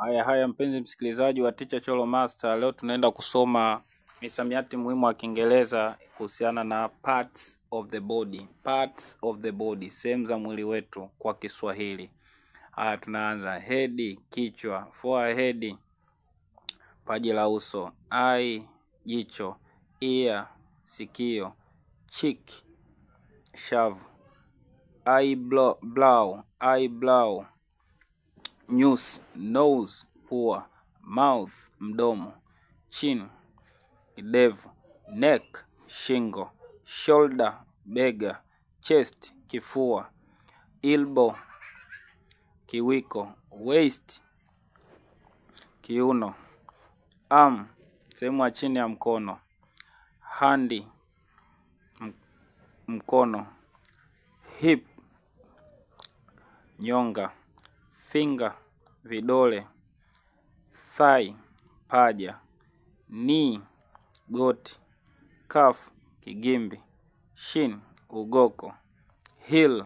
Haya mpenzi msikilizaji wa Teacher Cholo Master, leo tunaenda kusoma misamiati muhimu wa Kiingereza kuhusiana na parts of the body. Parts of the body, sehemu za mwili wetu kwa Kiswahili. Tunaanza. Head, kichwa. Forehead, paji la uso. Eye, jicho. Ear, sikio. Cheek, shavu. Eyebrow, nose, pua. Mouth, mdomo. Chin, kidevu. Neck, shingo. Shoulder, bega. Chest, kifua. Elbow, kiwiko. Waist, kiuno. Arm, sehemu ya chini ya mkono. Hand, mkono. Hip, nyonga. Finger, vidole. Thigh, paja. Knee, goti. Calf, kigimbi. Shin, ugoko. Heel,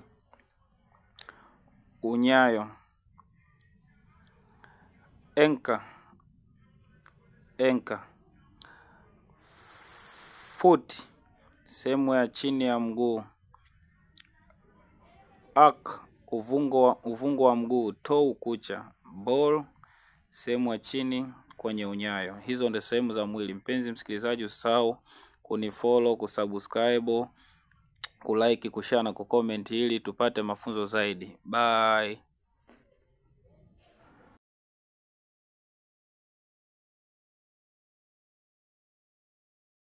unyayo. Ankle. Foot, sehemu ya chini ya mguu. Ankle, uvungo wa mguu. Toe, kucha. Ball, sehemu ya chini kwenye unyayo. Hizo ndio sehemu za mwili. Mpenzi msikilizaji, usahau kunifollow, kusubscribe, kulike, kushare na kucomment ili tupate mafunzo zaidi. Bye.